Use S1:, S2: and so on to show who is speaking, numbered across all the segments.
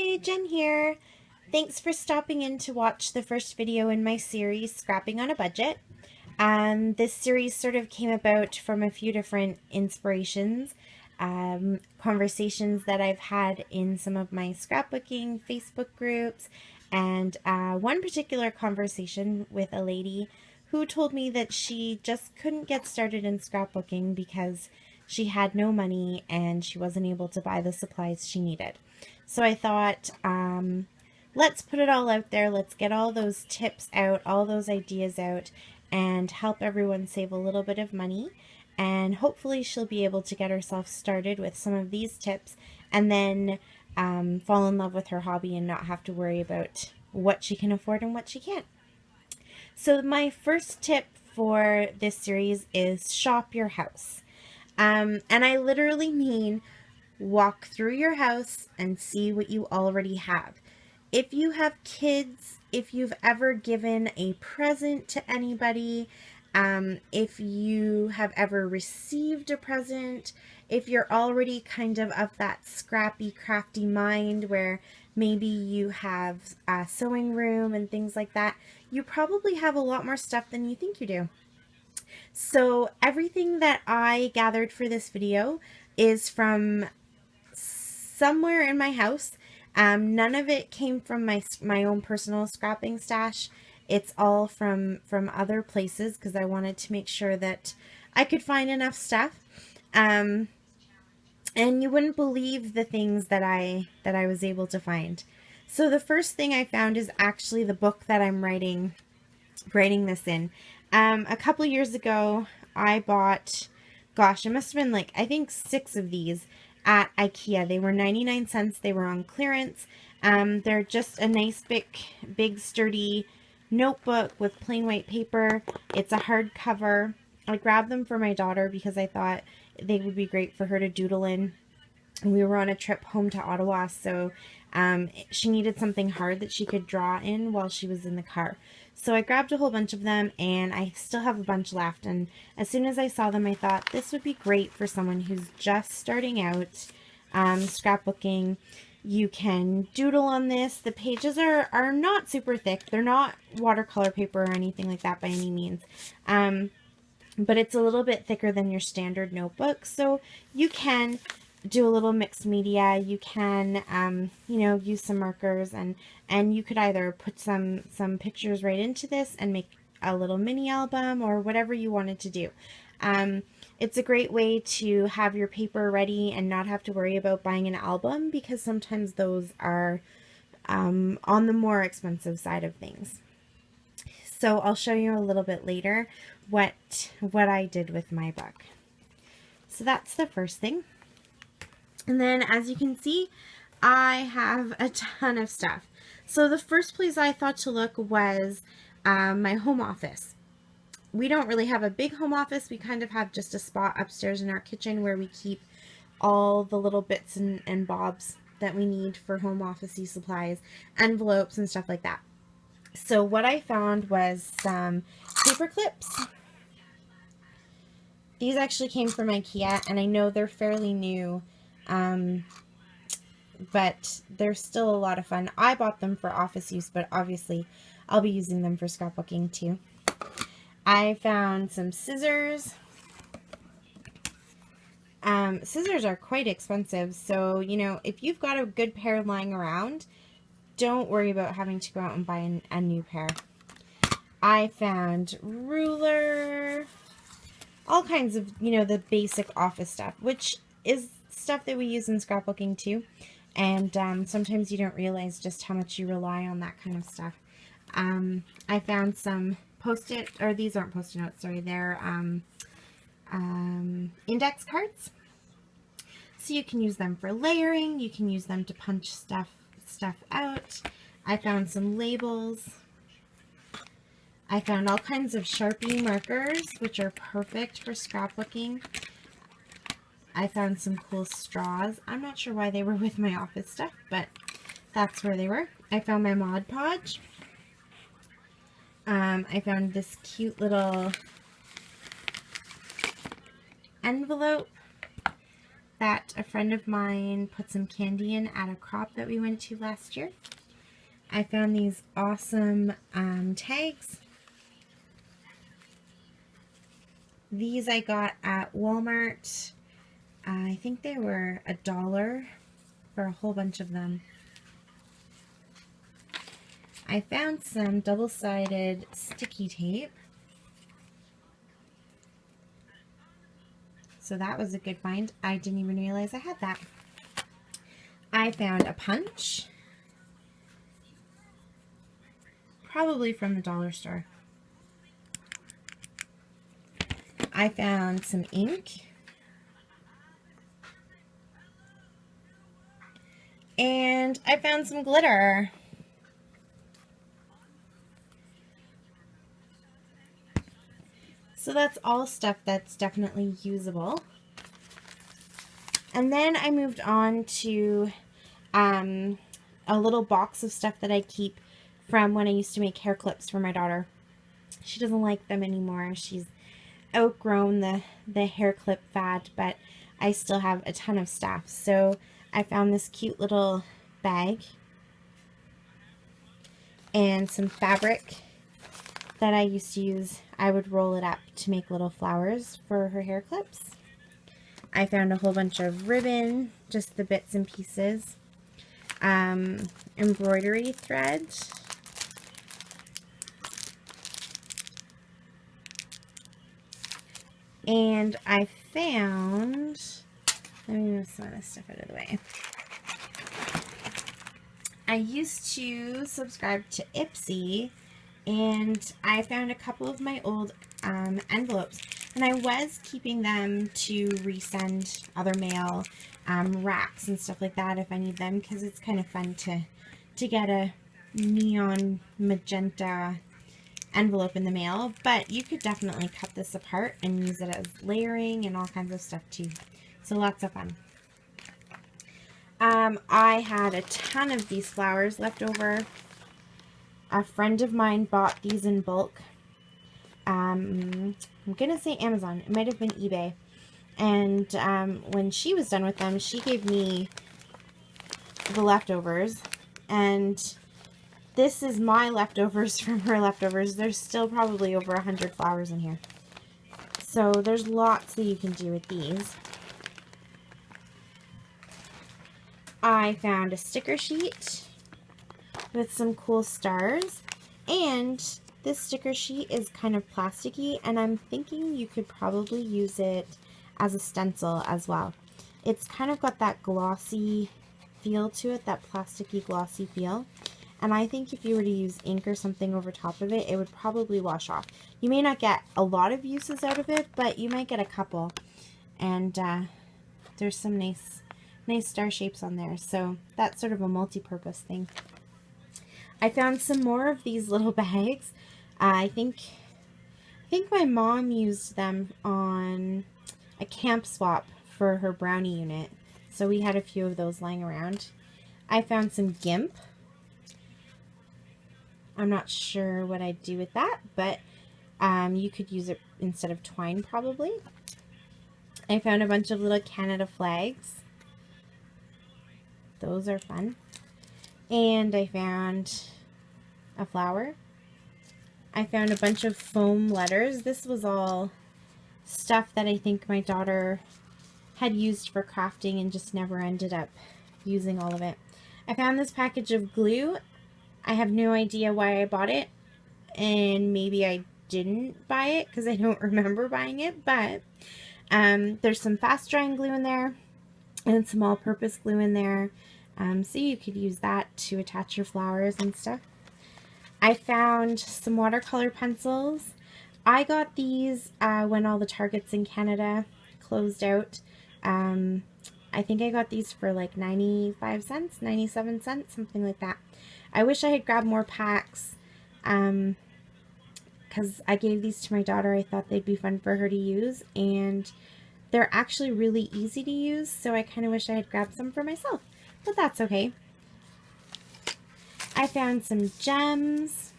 S1: Hi, Jen here. Thanks for stopping in to watch the first video in my series, Scrapping on a Budget. This series sort of came about from a few different inspirations, conversations that I've had in some of my scrapbooking Facebook groups, and one particular conversation with a lady who told me that she just couldn't get started in scrapbooking because she had no money and she wasn't able to buy the supplies she needed. So I thought, let's put it all out there. Let's get all those tips out, all those ideas out, and help everyone save a little bit of money. And hopefully she'll be able to get herself started with some of these tips and then fall in love with her hobby and not have to worry about what she can afford and what she can't. So my first tip for this series is shop your house. And I literally mean walk through your house and see what you already have. If you have kids, if you've ever given a present to anybody, if you have ever received a present, if you're already kind of that scrappy, crafty mind where maybe you have a sewing room and things like that, you probably have a lot more stuff than you think you do. So everything that I gathered for this video is from somewhere in my house. None of it came from my own personal scrapping stash. It's all from other places because I wanted to make sure that I could find enough stuff. And you wouldn't believe the things that I was able to find. So the first thing I found is actually the book that I'm writing this in. A couple years ago, I bought, gosh, it must have been like, I think 6 of these at IKEA. They were 99 cents. They were on clearance. They're just a nice big sturdy notebook with plain white paper. It's a hardcover. I grabbed them for my daughter because I thought they would be great for her to doodle in. We were on a trip home to Ottawa, so she needed something hard that she could draw in while she was in the car. So I grabbed a whole bunch of them, and I still have a bunch left. And as soon as I saw them, I thought this would be great for someone who's just starting out scrapbooking. You can doodle on this. The pages are not super thick. They're not watercolor paper or anything like that by any means. But it's a little bit thicker than your standard notebook. So you can do a little mixed media. You can, use some markers and you could either put some pictures right into this and make a little mini album or whatever you wanted to do. It's a great way to have your paper ready and not have to worry about buying an album because sometimes those are on the more expensive side of things. So I'll show you a little bit later what I did with my book. So that's the first thing. And then as you can see, I have a ton of stuff. So the first place I thought to look was my home office. We don't really have a big home office. We kind of have just a spot upstairs in our kitchen where we keep all the little bits and bobs that we need for home officey supplies, envelopes and stuff like that. So what I found was some paper clips. These actually came from IKEA, and I know they're fairly new, but they're still a lot of fun. I bought them for office use, but obviously I'll be using them for scrapbooking too. I found some scissors. Scissors are quite expensive, so, if you've got a good pair lying around, don't worry about having to go out and buy a new pair. I found ruler, all kinds of, the basic office stuff, which is stuff that we use in scrapbooking too. And sometimes you don't realize just how much you rely on that kind of stuff. I found some Post-it, or these aren't Post-it notes, sorry, they're index cards. So you can use them for layering, you can use them to punch stuff out. I found some labels. I found all kinds of Sharpie markers, which are perfect for scrapbooking. I found some cool straws. I'm not sure why they were with my office stuff, but that's where they were. I found my Mod Podge. I found this cute little envelope. that a friend of mine put some candy in at a crop that we went to last year. I found these awesome tags. These I got at Walmart. I think they were $1 for a whole bunch of them. I found some double-sided sticky tape. So that was a good find. I didn't even realize I had that. I found a punch. Probably from the dollar store. I found some ink. And I found some glitter. So that's all stuff that's definitely usable. And then I moved on to a little box of stuff that I keep from when I used to make hair clips for my daughter. She doesn't like them anymore. She's outgrown the hair clip fad, but I still have a ton of stuff. So I found this cute little bag and some fabric that I used to use. I would roll it up to make little flowers for her hair clips. I found a whole bunch of ribbon, just the bits and pieces. Embroidery thread. And I found, let me move some of this stuff out of the way. I used to subscribe to Ipsy, and I found a couple of my old envelopes, and I was keeping them to resend other mail, racks and stuff like that if I need them, because it's kind of fun to get a neon magenta envelope in the mail. But you could definitely cut this apart and use it as layering and all kinds of stuff too. So lots of fun. I had a ton of these flowers left over. A friend of mine bought these in bulk. I'm gonna say Amazon. It might have been eBay. And when she was done with them, she gave me the leftovers. And this is my leftovers from her leftovers. There's still probably over 100 flowers in here. So there's lots that you can do with these. I found a sticker sheet with some cool stars, and this sticker sheet is kind of plasticky, and I'm thinking you could probably use it as a stencil as well. It's kind of got that glossy feel to it, that plasticky glossy feel, and I think if you were to use ink or something over top of it, it would probably wash off. You may not get a lot of uses out of it, but you might get a couple, and there's some nice star shapes on there, so that's sort of a multi-purpose thing. I found some more of these little bags. I think my mom used them on a camp swap for her brownie unit, so we had a few of those lying around. I found some GIMP. I'm not sure what I'd do with that, but you could use it instead of twine probably. I found a bunch of little Canada flags. Those are fun. And I found a flower. I found a bunch of foam letters. This was all stuff that I think my daughter had used for crafting and just never ended up using all of it. I found this package of glue. I have no idea why I bought it, and maybe I didn't buy it because I don't remember buying it, but there's some fast drying glue in there and some all-purpose glue in there. So you could use that to attach your flowers and stuff. I found some watercolor pencils. I got these when all the Targets in Canada closed out. I think I got these for like 95 cents, 97 cents, something like that. I wish I had grabbed more packs because I gave these to my daughter. I thought they'd be fun for her to use, and they're actually really easy to use, so I kind of wish I had grabbed some for myself. But that's okay. I found some gems.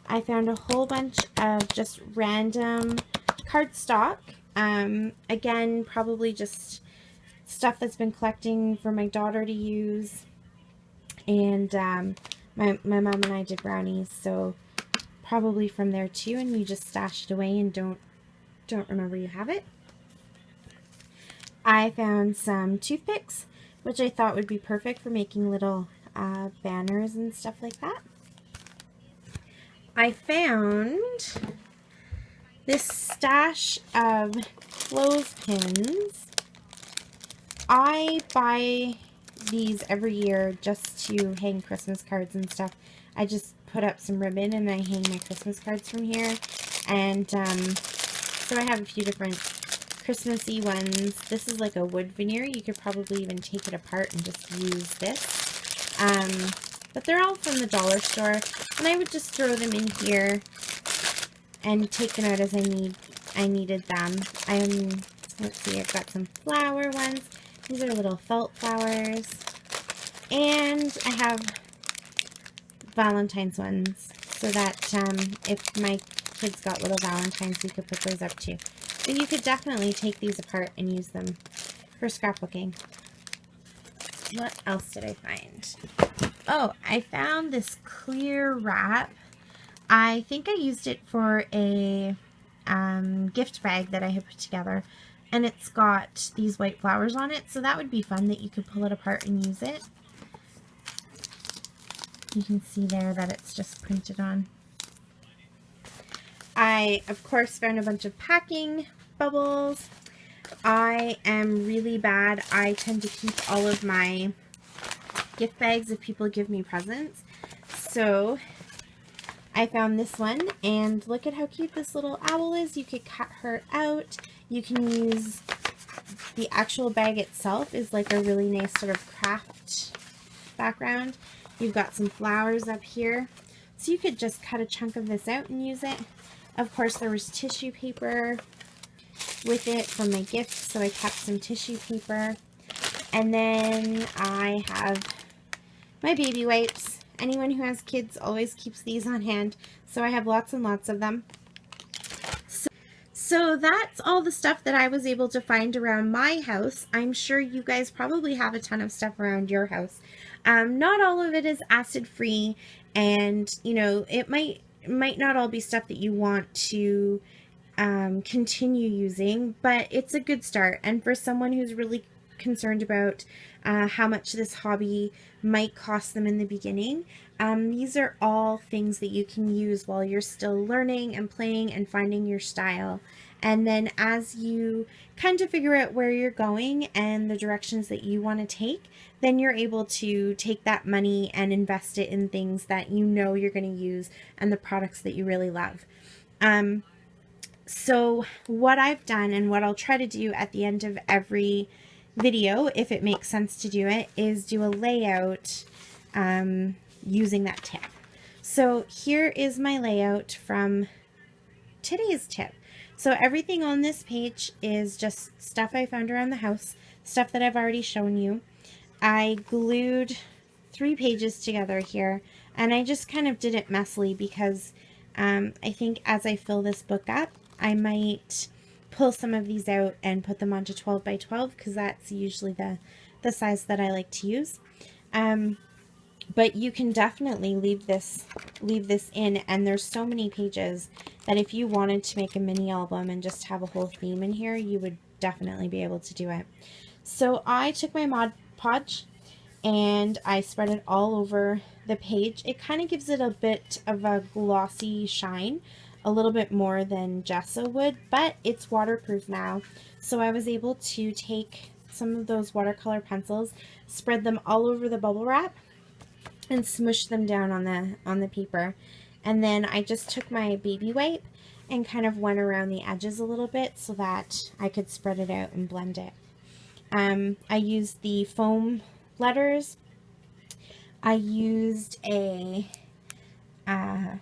S1: I found a whole bunch of just random cardstock. Again, probably just stuff that's been collecting for my daughter to use. And my mom and I did brownies, so probably from there too, and you just stash it away and don't remember you have it. I found some toothpicks, which I thought would be perfect for making little banners and stuff like that. I found this stash of clothespins. I buy these every year just to hang Christmas cards and stuff. I just put up some ribbon and I hang my Christmas cards from here. And so I have a few different Christmassy ones. This is like a wood veneer. You could probably even take it apart and just use this. But they're all from the dollar store. And I would just throw them in here and take them out as I needed them. Let's see, I've got some flower ones. These are little felt flowers. And I have Valentine's ones, so that if my kids got little Valentines, we could put those up too. But you could definitely take these apart and use them for scrapbooking. What else did I find? Oh, I found this clear wrap. I think I used it for a gift bag that I had put together. And it's got these white flowers on it, so that would be fun that you could pull it apart and use it. You can see there that it's just printed on. I, of course, found a bunch of packing bubbles. I am really bad. I tend to keep all of my gift bags if people give me presents. So I found this one, and look at how cute this little owl is. You could cut her out. You can use the actual bag itself is like a really nice sort of craft background. You've got some flowers up here. So you could just cut a chunk of this out and use it. Of course, there was tissue paper with it from my gift, so I kept some tissue paper. And then I have my baby wipes. Anyone who has kids always keeps these on hand, so I have lots and lots of them. So that's all the stuff that I was able to find around my house. I'm sure you guys probably have a ton of stuff around your house. Not all of it is acid-free, and you know, it might not all be stuff that you want to continue using, but it's a good start. And for someone who's really concerned about how much this hobby might cost them in the beginning, these are all things that you can use while you're still learning and playing and finding your style. And then as you kind of figure out where you're going and the directions that you want to take, then you're able to take that money and invest it in things that you know you're going to use and the products that you really love. So what I've done and what I'll try to do at the end of every video, if it makes sense to do it, is do a layout using that tip. So here is my layout from today's tip. So everything on this page is just stuff I found around the house, stuff that I've already shown you. I glued 3 pages together here, and I just kind of did it messily because I think as I fill this book up, I might pull some of these out and put them onto 12 by 12 because that's usually the size that I like to use. But you can definitely leave this in, and there's so many pages that if you wanted to make a mini album and just have a whole theme in here, you would definitely be able to do it. So I took my Mod Podge and I spread it all over the page. It kind of gives it a bit of a glossy shine, a little bit more than gesso would, but it's waterproof now. So I was able to take some of those watercolor pencils, spread them all over the bubble wrap, and smush them down on the paper. And then I just took my baby wipe and kind of went around the edges a little bit so that I could spread it out and blend it. I used the foam letters. I used a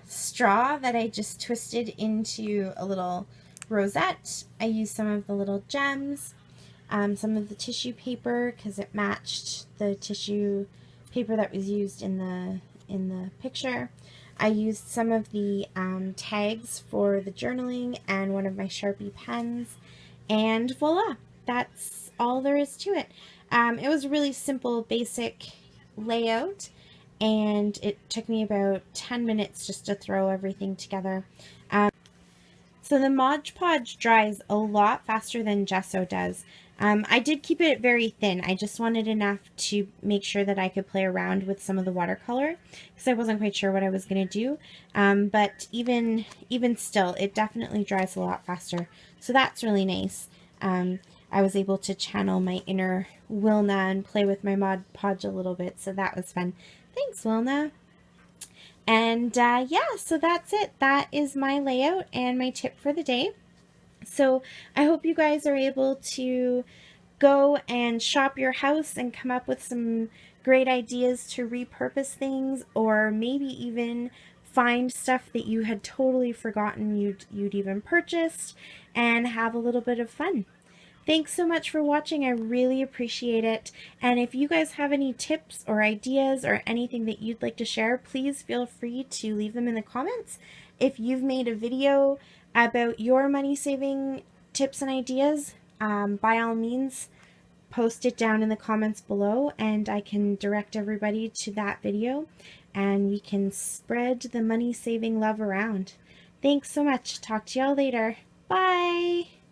S1: straw that I just twisted into a little rosette. I used some of the little gems, some of the tissue paper because it matched the tissue paper that was used in the picture. I used some of the tags for the journaling and one of my Sharpie pens, and voila, that's all there is to it. It was a really simple, basic layout, and it took me about 10 minutes just to throw everything together. So the Mod Podge dries a lot faster than gesso does. I did keep it very thin. I just wanted enough to make sure that I could play around with some of the watercolor because I wasn't quite sure what I was going to do. But even still, it definitely dries a lot faster. So that's really nice. I was able to channel my inner Wilna and play with my Mod Podge a little bit. So that was fun. Thanks, Wilna. And yeah, so that's it. That is my layout and my tip for the day. So I hope you guys are able to go and shop your house and come up with some great ideas to repurpose things, or maybe even find stuff that you had totally forgotten you'd even purchased, and have a little bit of fun. Thanks so much for watching. I really appreciate it. And if you guys have any tips or ideas or anything that you'd like to share, please feel free to leave them in the comments. If you've made a video about your money saving tips and ideas, by all means, post it down in the comments below and I can direct everybody to that video and we can spread the money saving love around. Thanks so much. Talk to y'all later. Bye.